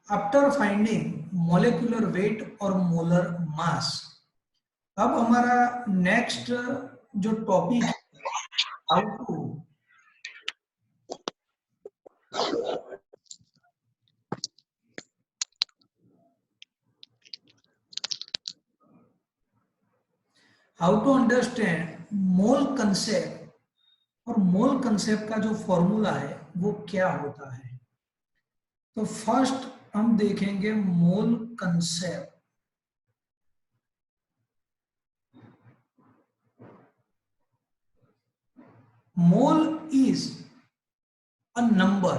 After finding molecular weight और molar mass, अब हमारा नेक्स्ट जो टॉपिक है, how to understand mole concept, और मोल कंसेप्ट का जो फॉर्मूला है वो क्या होता है। तो फर्स्ट हम देखेंगे mole concept. Mole is a number.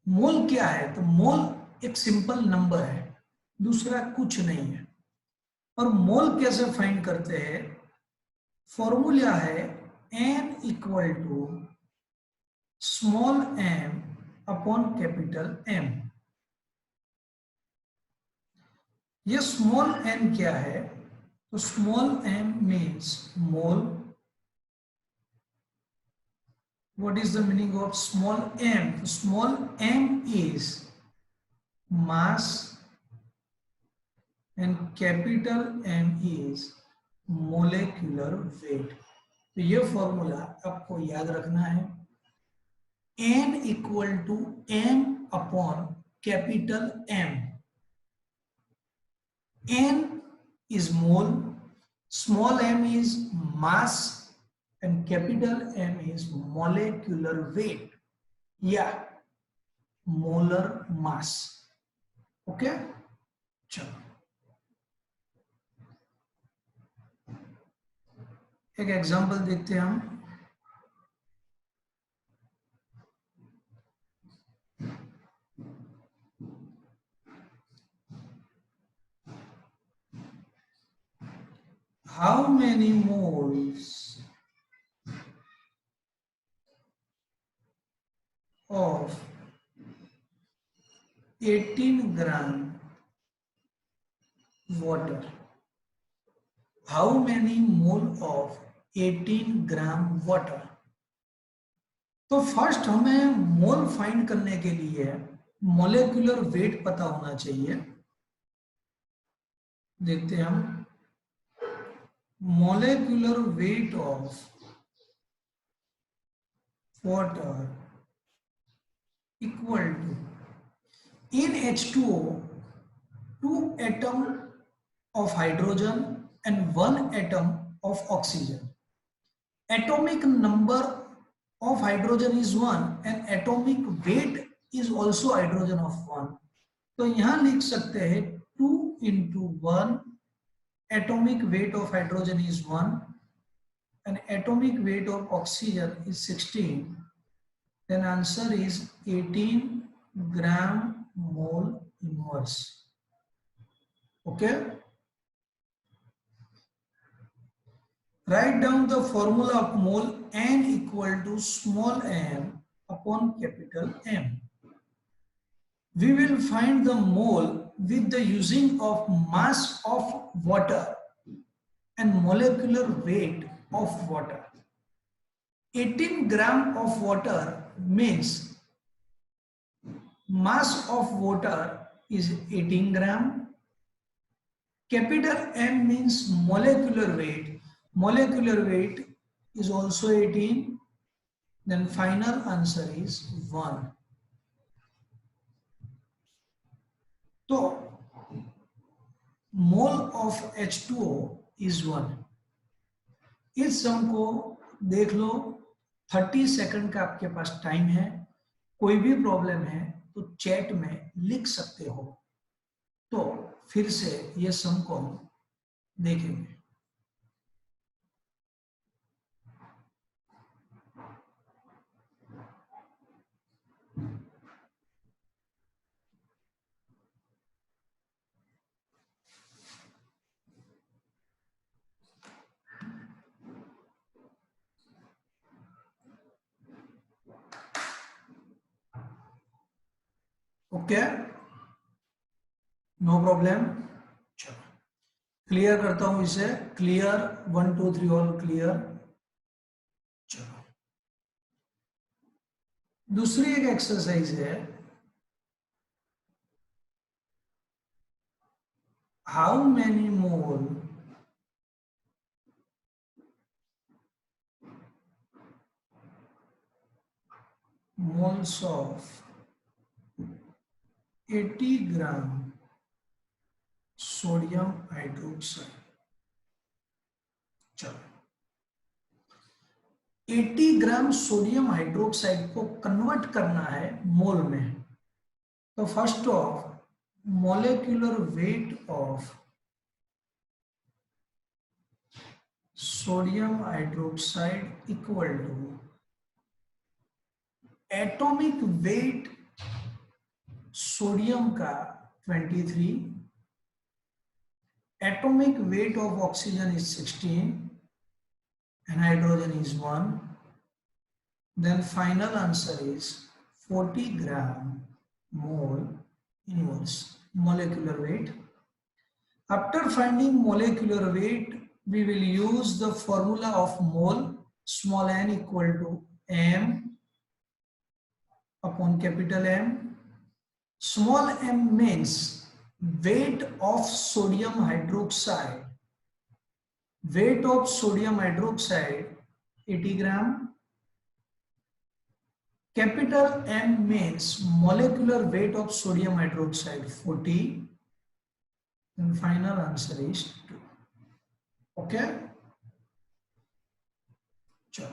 Mole क्या है? तो मोल एक सिंपल नंबर है, दूसरा कुछ नहीं है। और मोल कैसे फाइंड करते हैं? फॉर्मूला है n equal to small m upon capital M। ये स्मॉल m क्या है? तो small m means mole. What is the meaning of small m? Small m is mass and capital M is molecular weight। तो ये formula आपको याद रखना है। n equal to m upon capital M। n is mole, small m is mass and capital M is molecular weight या molar mass. Okay, चलो एक example देखते हैं हम। How many moles of 18 gram water? How many mole of 18 gram water? तो first हमें मोल find करने के लिए मोलेकुलर वेट पता होना चाहिए। देखते हैं हम molecular weight of water equal to, in H2O 2 atom of hydrogen and 1 atom of oxygen. Atomic number of hydrogen is 1 and atomic weight is also hydrogen of 1। तो यहां लिख सकते हैं 2 into 1, atomic weight of hydrogen is 1 and atomic weight of oxygen is 16, then answer is 18 gram mole inverse। Okay, write down the formula of mole n equal to small m upon capital M। We will find the mole with the using of mass of water and molecular weight of water। 18 gram of water means mass of water is 18 gram, capital M means molecular weight, molecular weight is also 18, then final answer is 1। तो mole of H2O is 1। इस सम को देख लो, 30 second का आपके पास time है। कोई भी problem है तो चैट में लिख सकते हो। तो फिर से ये सम को हम देखेंगे। Okay, no problem. चलो क्लियर करता हूं इसे। Clear, 1 2 3 all clear. चलो दूसरी एक एक्सरसाइज है, how many moles of 80 gram sodium hydroxide. चलो, 80 ग्राम सोडियम हाइड्रोक्साइड को कन्वर्ट करना है मोल में। तो first of molecular weight of sodium hydroxide equal to atomic weight sodium का 23, atomic weight of oxygen is 16 and hydrogen is 1. Then final answer is 40 gram mole inverse molecular weight. After finding molecular weight, we will use the formula of mole, small n equal to m upon capital M. Small m means weight of sodium hydroxide. Weight of sodium hydroxide 80 gram. Capital M means molecular weight of sodium hydroxide 40. And final answer is 2. Okay? चलो,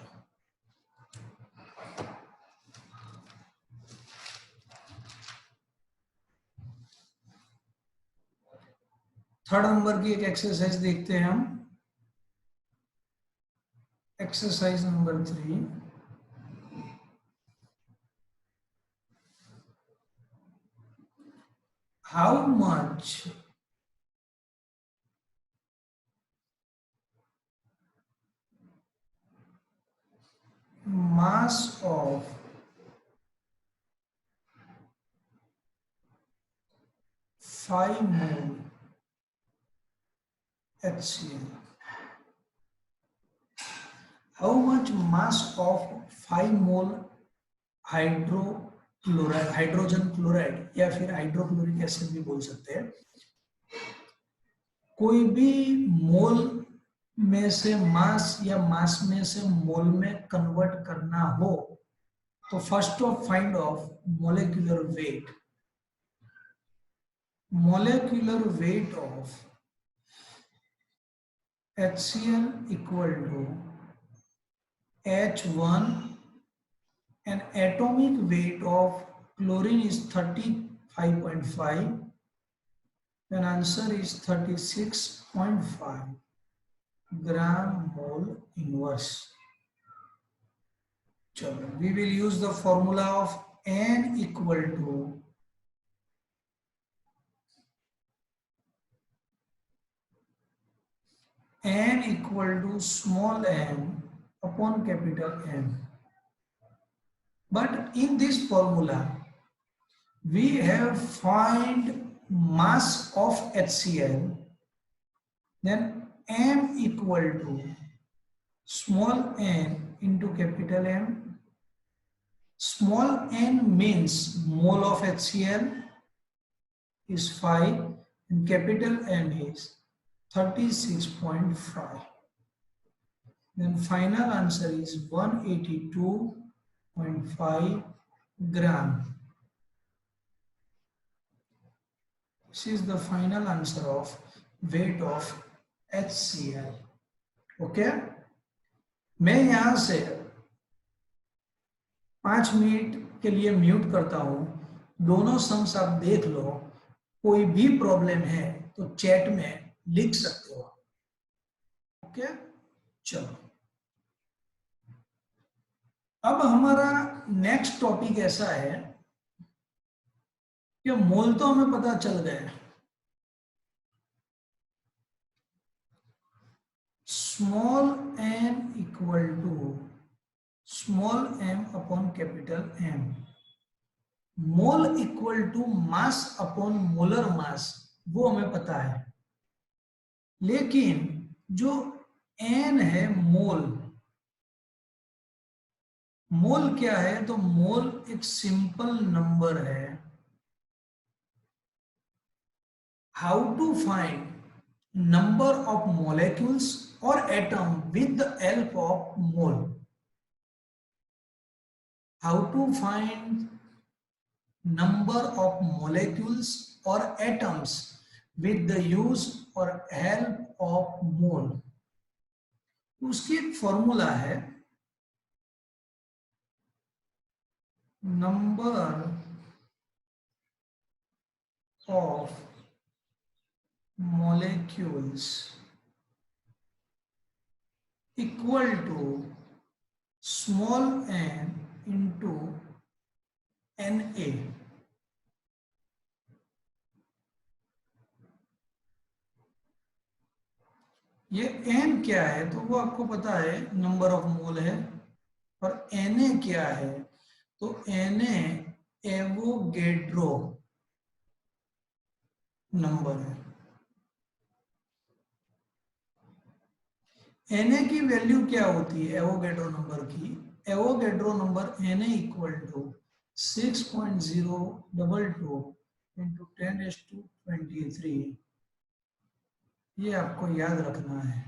third number की एक exercise देखते हैं हम। Exercise number 3, how much mass of five mole HCl, how much mass of 5 mole hydrochloride, hydrogen chloride या फिर hydrochloric acid भी बोल सकते हैं, कोई भी मोल में से मास या मास में से मोल में कन्वर्ट करना हो तो first of find of molecular weight. Molecular weight of HCl equal to H1 and atomic weight of chlorine is 35.5, then answer is 36.5 gram mole inverse. चलो, we will use the formula of N equal to small n upon capital M. But in this formula, we have find mass of HCl, then M equal to small n into capital M. Small n means mole of HCl is 5 and capital M is 36.5. Then final answer is 182.5 gram. This is the final answer of weight of HCl. Okay? मैं यहां से 5 minute के लिए mute करता हूं, दोनों sums आप देख लो, कोई भी प्रॉब्लम है तो चैट में लिख सकते हो। ओके, चलो, अब हमारा नेक्स्ट टॉपिक ऐसा है कि मोल तो हमें पता चल गया, small n equal to small m upon capital M, mole equal to mass upon molar mass, वो हमें पता है, लेकिन जो n है मोल, मोल क्या है? तो मोल एक सिंपल नंबर है. How to find number of molecules और atom with the help of mole. How to find number of molecules or atoms with the use or help of mole. उसकी एक formula है, number of molecules equal to small n into Na. ये n क्या है? तो वो आपको पता है, नंबर ऑफ मोल है. और Na क्या है? तो Na एवोगेड्रो नंबर है. Na की वैल्यू क्या होती है एवोगेड्रो नंबर की? Avogadro number Na equal to 6.022 into 10⁻23. ये आपको याद रखना है.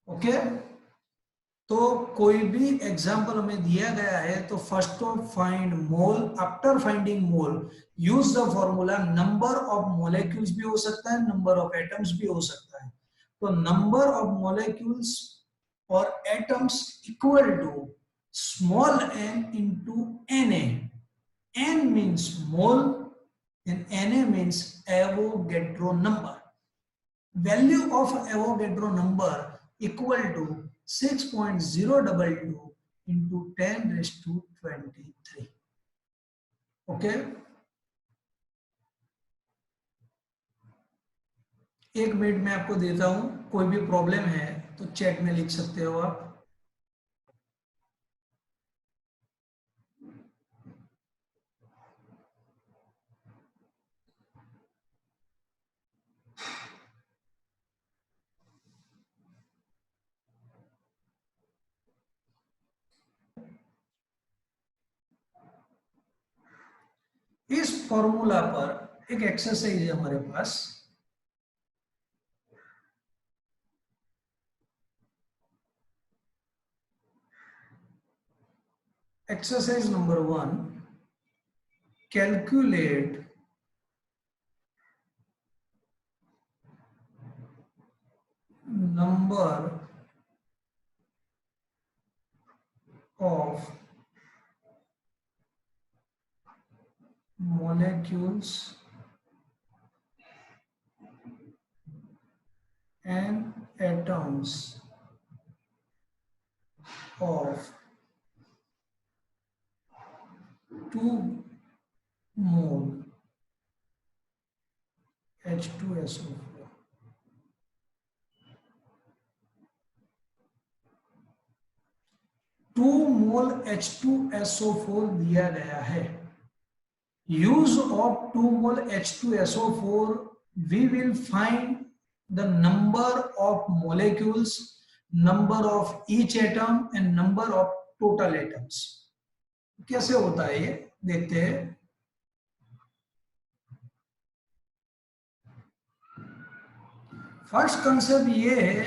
ओके. तो कोई भी एग्जाम्पल हमें दिया गया है तो first of find mole, after finding mole use the formula. Number of molecules भी हो सकता है, नंबर ऑफ एटम्स भी हो सकता है. तो नंबर ऑफ मोलेक्यूल्स और atoms equal to small n into Na. N means mole and Na means Avogadro number. Value of Avogadro number equal to 6.022 into 10⁻23. Okay. एक मिनट में आपको देता हूं. कोई भी प्रॉब्लम है तो चैट में लिख सकते हो आप. इस फॉर्मूला पर एक एक्सरसाइज है हमारे पास. Exercise number 1, calculate number of molecules and atoms of 2 mole H2SO4. 2 mole H2SO4 दिया गया है. Use of 2 mole H2SO4 we will find the number of molecules, number of each atom and number of total atoms. कैसे होता है ये देखते हैं. First concept ये है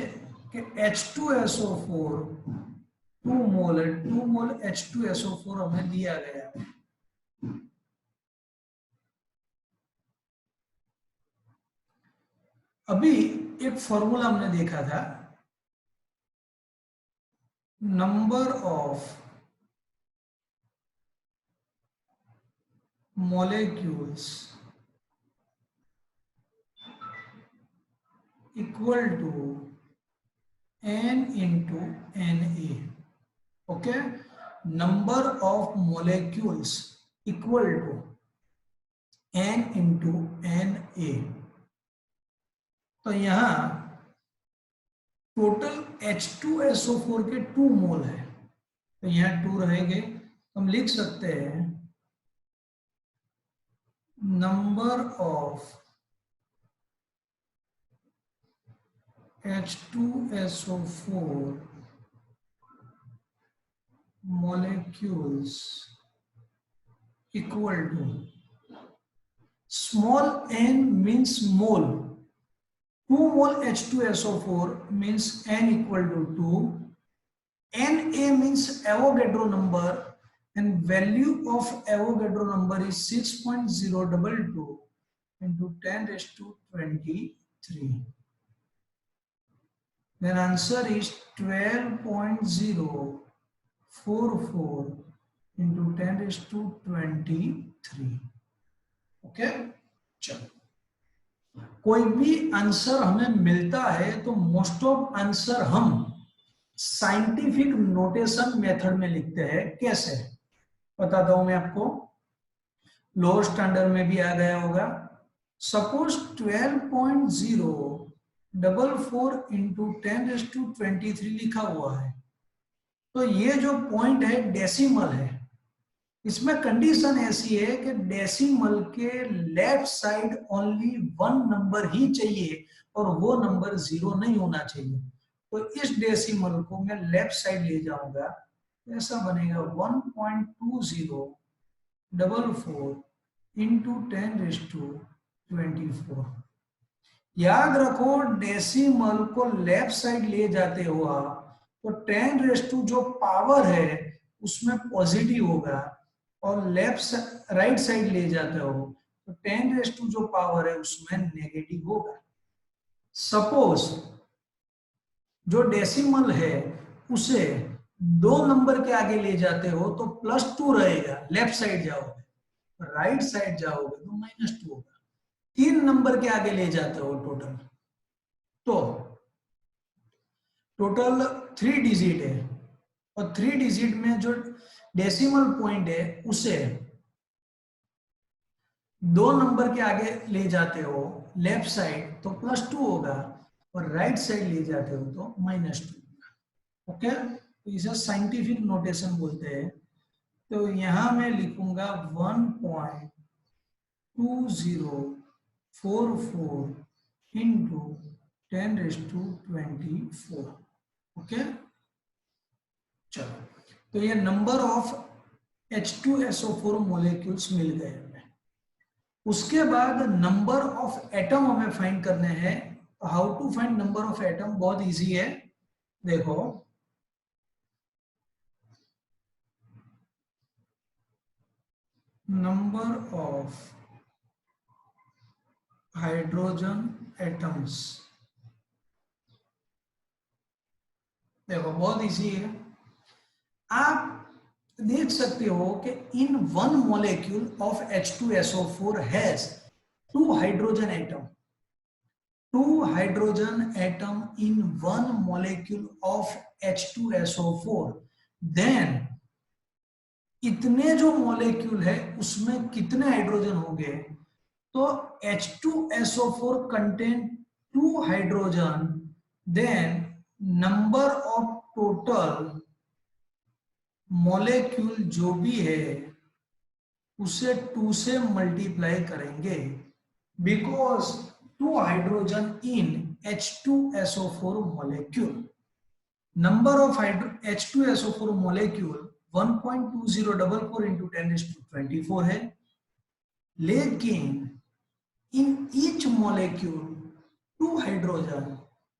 कि H2SO4 2 मोल है. 2 मोल H2SO4 हमें दिया गया है. अभी एक फॉर्मूला हमने देखा था, number of molecules equal to n into Na. Okay, number of molecules equal to n into Na. तो यहां टोटल H2SO4 के 2 मोल है, तो यहां 2 रहेंगे. हम लिख सकते हैं number of H2SO4 molecules equal to small n means mole. 2 mole H2SO4 means n equal to 2. Na means Avogadro number and value of Avogadro number is 6.022 into 10 raised to 23. Then answer is 12.044 into 10 raised to 23. Okay, चलो कोई भी answer हमें मिलता है तो most of answer हम scientific notation method में लिखते हैं। कैसे बताता हूं मैं आपको, लोअर स्टैंडर्ड में भी आ गया होगा। सपोज 12.044 इंटू 10⁻23 लिखा हुआ है, तो ये जो पॉइंट है डेसिमल है। इसमें कंडीशन ऐसी है कि डेसिमल के लेफ्ट साइड ओनली 1 नंबर ही चाहिए और वो नंबर 0 नहीं होना चाहिए। तो इस डेसिमल को मैं लेफ्ट साइड ले जाऊंगा, ऐसा बनेगा 1.2044 इंटू 10⁻24। याद रखो डेसिमल को लेफ्ट साइड ले जाते हो आप तो 10 जो पावर है उसमें पॉजिटिव होगा, और लेफ्ट राइट साइड ले जाते हो तो 10 जो पावर है उसमें नेगेटिव होगा। सपोज जो डेसिमल है उसे 2 नंबर के आगे ले जाते हो तो +2 रहेगा, लेफ्ट साइड जाओगे, राइट साइड जाओगे तो -2 होगा। 3 नंबर के आगे ले जाते हो टोटल, तो टोटल 3 डिजिट है, और 3 डिजिट में जो डेसिमल पॉइंट है उसे 2 नंबर के आगे ले जाते हो लेफ्ट साइड तो +2 होगा, और राइट साइड ले जाते हो तो -2 होगा। ओके, तो इसे साइंटिफिक नोटेशन बोलते हैं। तो यहां मैं लिखूंगा 1.2044 इंटू 10⁻24। ओके, चलो, तो ये नंबर ऑफ H2SO4 मोलेक्यूल्स मिल गए हमें। उसके बाद नंबर ऑफ एटम हमें फाइंड करने हैं। How to find number of atom, बहुत इजी है। देखो, नंबर ऑफ हाइड्रोजन एटम्स, देखो बहुत इजी है। आप देख सकते हो कि इन 1 molecule of H2SO4 has 2 hydrogen atom, 2 hydrogen atom in 1 molecule of H2SO4, then इतने जो मॉलिक्यूल है उसमें कितने हाइड्रोजन होंगे, तो H2SO4 contain 2 hydrogen, then number of total molecule जो भी है उसे 2 से मल्टीप्लाई करेंगे, because 2 hydrogen in H2SO4 molecule. Number of H2SO4 molecule 1.2044 into 10⁻24 है, लेकिन in each molecule 2 hydrogen,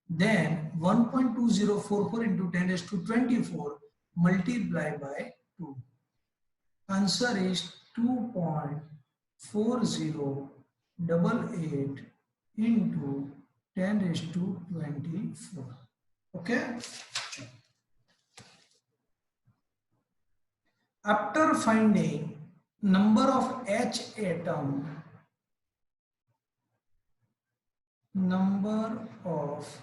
then 1.2044 into 10⁻24 multiply by 2. Answer is 2.4088 into 10⁻24. Okay. After finding number of H atom, number of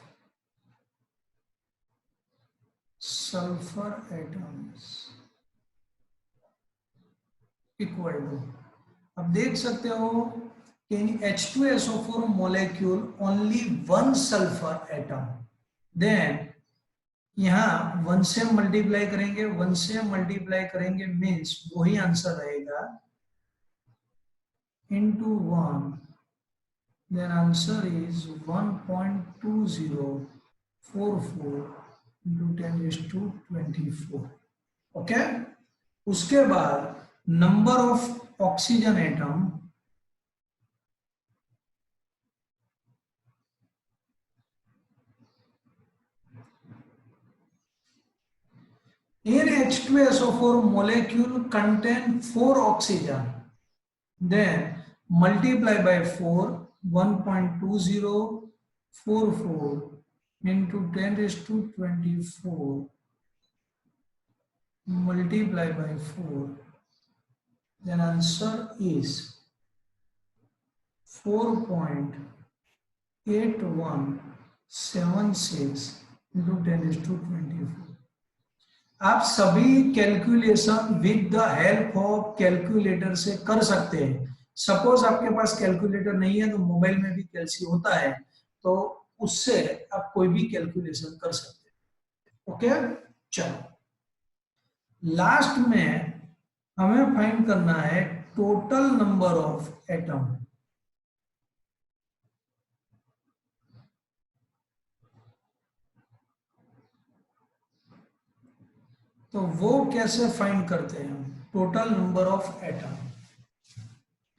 sulfur atoms equal to, अब देख सकते हो कि H2SO4 molecule only 1 sulfur atom, then यहां 1 से multiply करेंगे, 1 से multiply करेंगे मीन्स वही आंसर रहेगा into 1, then answer is 1.2044 into 10⁻24। Okay. उसके बाद number of oxygen atom in H2SO4 molecule contain 4 oxygen, then multiply by 4, 1.2044 into 10 raised to 24 multiply by 4, then answer is 4.8176 into 10 raised to 24। आप सभी calculation with the help of calculator से कर सकते हैं। Suppose आपके पास calculator नहीं है तो मोबाइल में भी कैलसी होता है, तो उससे आप कोई भी कैलकुलेशन कर सकते हैं। ओके, चलो लास्ट में हमें फाइंड करना है टोटल नंबर ऑफ एटम। तो वो कैसे फाइंड करते हैं? टोटल नंबर ऑफ एटम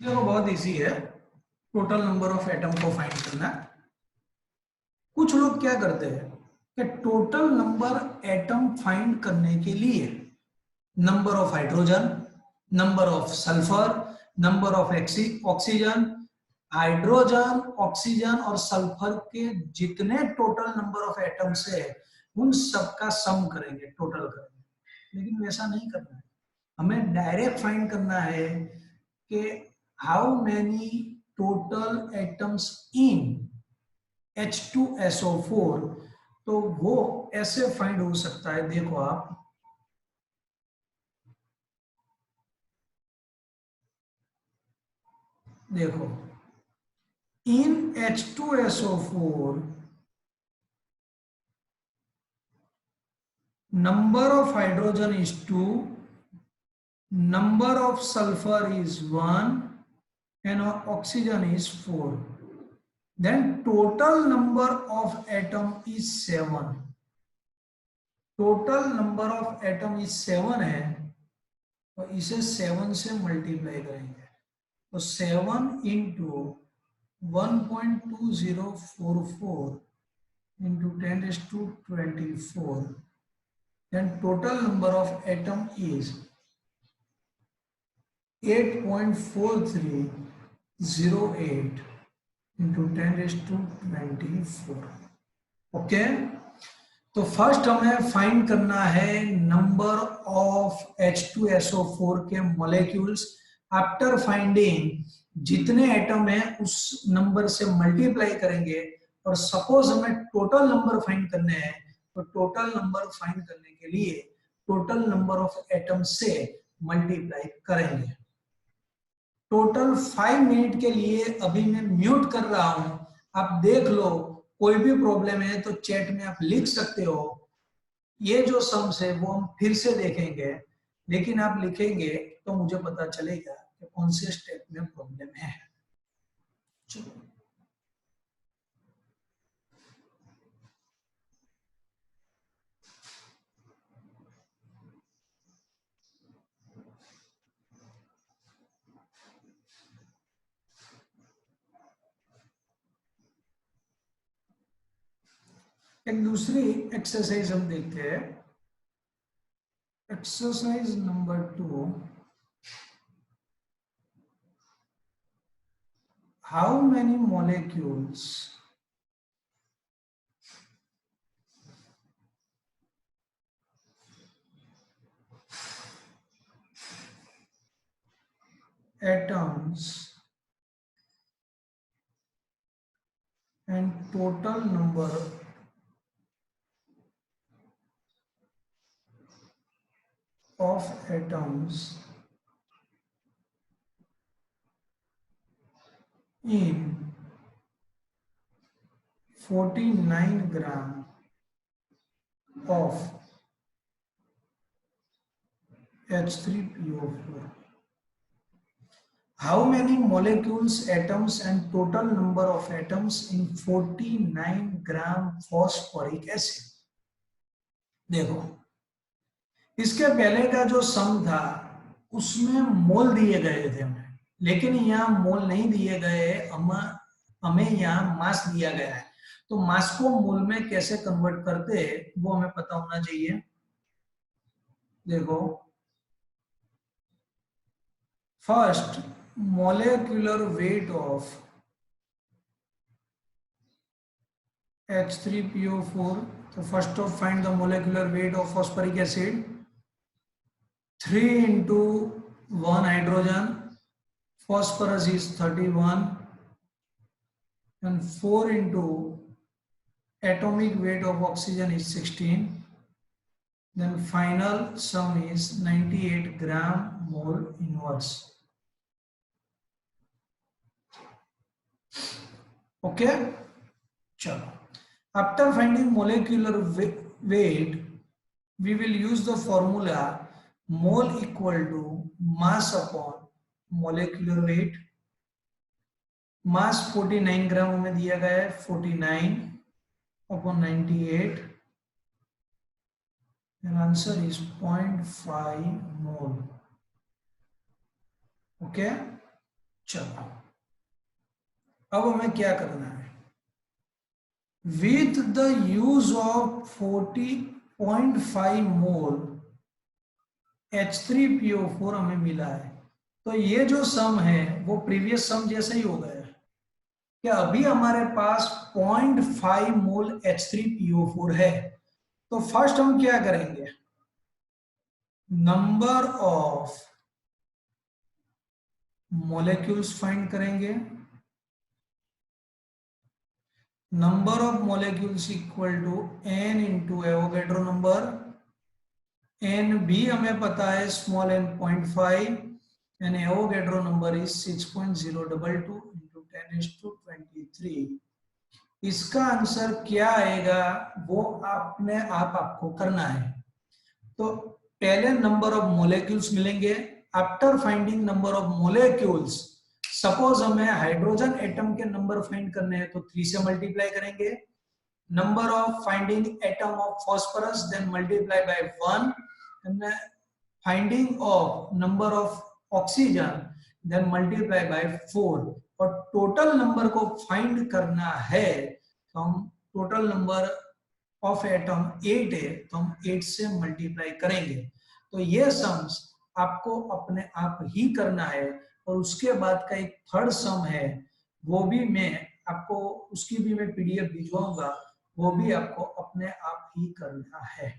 देखो बहुत इजी है, टोटल नंबर ऑफ एटम को फाइंड करना। कुछ लोग क्या करते हैं कि टोटल नंबर एटम फाइंड करने के लिए number of hydrogen, number of sulphur, number of oxygen, hydrogen, oxygen और सल्फर के जितने टोटल नंबर ऑफ एटम्स है उन सबका सम करेंगे, टोटल करेंगे। लेकिन वैसा नहीं करना है, हमें डायरेक्ट फाइंड करना है कि how many total atoms in H2SO4। तो वो ऐसे फाइंड हो सकता है, देखो आप देखो इन H2SO4 number of hydrogen is 2, number of sulfur is 1 and oxygen is 4, then total number of atom is 7। Total number of atom is 7 है, तो इसे 7 से मल्टीप्लाई करेंगे, तो 7 into 1.2044 into 10 raised to 24, then total number of atom is 8.4308 into 10 raised to 24। Okay, तो first हमें find करना है नंबर ऑफ H2SO4 के मॉलिक्यूल्स। आफ्टर फाइंडिंग जितने एटम है उस नंबर से मल्टीप्लाई करेंगे, और सपोज हमें टोटल नंबर फाइंड करने हैं, तो टोटल नंबर फाइंड करने के लिए टोटल नंबर ऑफ एटम से मल्टीप्लाई करेंगे। टोटल 5 मिनट के लिए अभी मैं म्यूट कर रहा हूं, आप देख लो, कोई भी प्रॉब्लम है तो चैट में आप लिख सकते हो। ये जो सम्स है वो हम फिर से देखेंगे, लेकिन आप लिखेंगे तो मुझे पता चलेगा कि कौन से स्टेप में प्रॉब्लम है। चलो एक दूसरी एक्सरसाइज हम देखते हैं, exercise number 2। How many molecules atoms and total number of atoms in 49 gram of H3PO4। How many molecules, atoms and total number of atoms in 49 gram phosphoric acid। देखो इसके पहले का जो सम था उसमें मोल दिए गए थे हमें, लेकिन यहाँ मोल नहीं दिए गए, हमें यहाँ मास दिया गया है। तो मास को मोल में कैसे कन्वर्ट करते हैं वो हमें पता होना चाहिए। देखो, first molecular weight of H3PO4, तो first of find the molecular weight of phosphoric acid. 3 into 1 hydrogen, phosphorus is 31, and 4 into atomic weight of oxygen is 16. Then final sum is 98 gram mole inverse. Okay, chalo. After finding molecular weight, we will use the formula mole equal to mass upon molecular weight. मास 49 ग्राम में दिया गया है, 49 upon 98, and answer is 0.5 mole. Okay, चलो अब हमें क्या करना है, with the use of 40.5 mole H3PO4 हमें मिला है। तो ये जो सम है वो प्रीवियस सम जैसा ही हो गया है कि अभी हमारे पास 0.5 मोल H3PO4 है। तो फर्स्ट हम क्या करेंगे, नंबर ऑफ मॉलिक्यूल्स फाइंड करेंगे। Number of molecules equal to n into Avogadro number. n भी हमें पता है small n 0.5, and Avogadro number is 6.022 into 10⁻23। इसका आंसर क्या आएगा वो आपको करना है। तो पहले नंबर ऑफ मोलेक्यूल्स मिलेंगे। After finding number of molecules, suppose हमें हाइड्रोजन एटम के नंबर फाइंड करने हैं तो 3 से मल्टीप्लाई करेंगे। Number of finding atom of phosphorus, then multiply by 1, and finding of number of oxygen, then multiply by 4। और total number को find करना है तो हम टोटल नंबर ऑफ एटम 8 है तो हम 8 से मल्टीप्लाई करेंगे। तो ये सम्स आपको अपने आप ही करना है। और उसके बाद का एक थर्ड सम है, वो भी मैं आपको, उसकी भी मैं PDF भिजवाऊंगा, वो भी आपको अपने आप ही करना है।